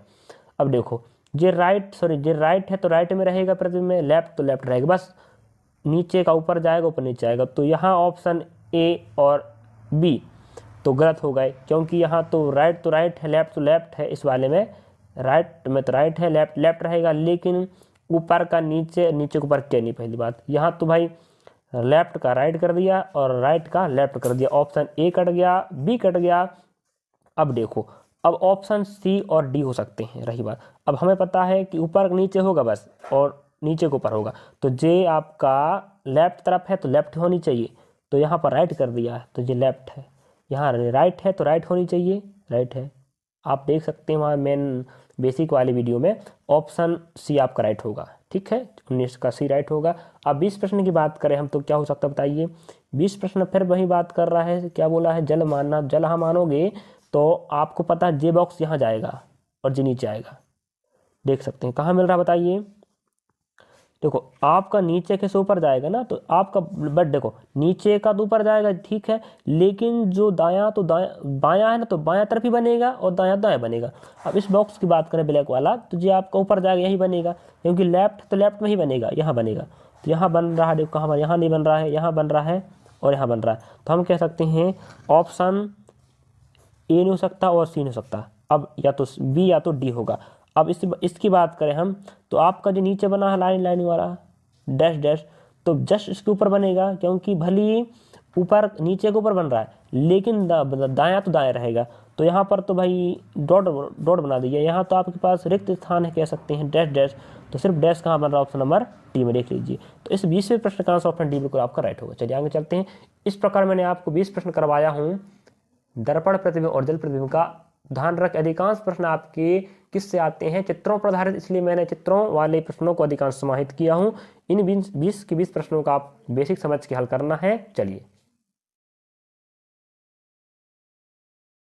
अब देखो जे राइट है तो राइट में रहेगा प्रतिबिंब में, लेफ्ट तो लेफ्ट रहेगा, बस नीचे का ऊपर जाएगा, ऊपर नीचे आएगा। तो यहाँ ऑप्शन ए और बी तो गलत हो गए, क्योंकि यहाँ तो राइट है, लेफ्ट तो लेफ्ट है, इस वाले में राइट में तो राइट है, लेफ्ट लेफ्ट रहेगा, लेकिन ऊपर का नीचे, नीचे के ऊपर क्या नहीं। पहली बात यहाँ तो भाई लेफ्ट का राइट कर दिया और राइट का लेफ्ट कर दिया, ऑप्शन ए कट गया, बी कट गया। अब देखो, अब ऑप्शन सी और डी हो सकते हैं। रही बात, अब हमें पता है कि ऊपर नीचे होगा बस, और नीचे के ऊपर होगा, तो जे आपका लेफ्ट तरफ है तो लेफ्ट होनी चाहिए, तो यहाँ पर राइट कर दिया है तो ये लेफ्ट है, यहाँ राइट है तो राइट होनी चाहिए, राइट है। आप देख सकते हैं वहाँ मेन बेसिक वाली वीडियो में ऑप्शन सी आपका राइट होगा। ठीक है, 19 का सी राइट होगा। अब 20 प्रश्न की बात करें हम तो क्या हो सकता है बताइए। 20 प्रश्न फिर वही बात कर रहा है, क्या बोला है, जल मानना, जल हम मानोगे तो आपको पता है जे बॉक्स यहाँ जाएगा और जे नीचे आएगा। देख सकते हैं कहाँ मिल रहा है बताइए। देखो आपका नीचे के से ऊपर जाएगा ना, तो आपका बट देखो नीचे का तो ऊपर जाएगा, ठीक है, लेकिन जो दायां तो दायां बायां है ना, तो बायां तरफ ही बनेगा और दायां दायां बनेगा। अब इस बॉक्स की बात करें ब्लैक वाला, तो जो आपका ऊपर जाएगा यही बनेगा, क्योंकि लेफ्ट तो लेफ्ट में ही बनेगा, यहाँ बनेगा। तो यहाँ बन रहा है, देखो कहाँ, यहाँ नहीं बन रहा है, यहाँ बन रहा है और यहाँ बन रहा है। तो हम कह सकते हैं ऑप्शन ए नहीं हो सकता और सी नहीं हो सकता, अब या तो बी या तो डी होगा। अब इसकी बात करें हम, तो आपका जो नीचे बना है लाइन लाइन वाला डैश डैश, तो जस्ट इसके ऊपर बनेगा, क्योंकि भली ऊपर नीचे के ऊपर बन रहा है, लेकिन दायां तो दायां रहेगा। तो यहाँ पर तो भाई डॉट डॉट बना दीजिए, यहाँ तो आपके पास रिक्त स्थान है, कह सकते हैं डैश डैश, तो सिर्फ डैश कहाँ बन रहा है, ऑप्शन नंबर डी में। देख लीजिए, तो इस 20वें प्रश्न का आंसर ऑप्शन डी बिल्कुल आपका राइट होगा। चलिए आगे चलते हैं। इस प्रकार मैंने आपको 20 प्रश्न करवाया हूँ दर्पण प्रतिबिंब और जल प्रतिबिंब का। ध्यान रख, अधिकांश प्रश्न आपके किससे आते हैं, चित्रों पर आधारित, इसलिए मैंने चित्रों वाले प्रश्नों को अधिकांश समाहित किया हूँ। इन 20 के 20 प्रश्नों का आप बेसिक समझ के हल करना है। चलिए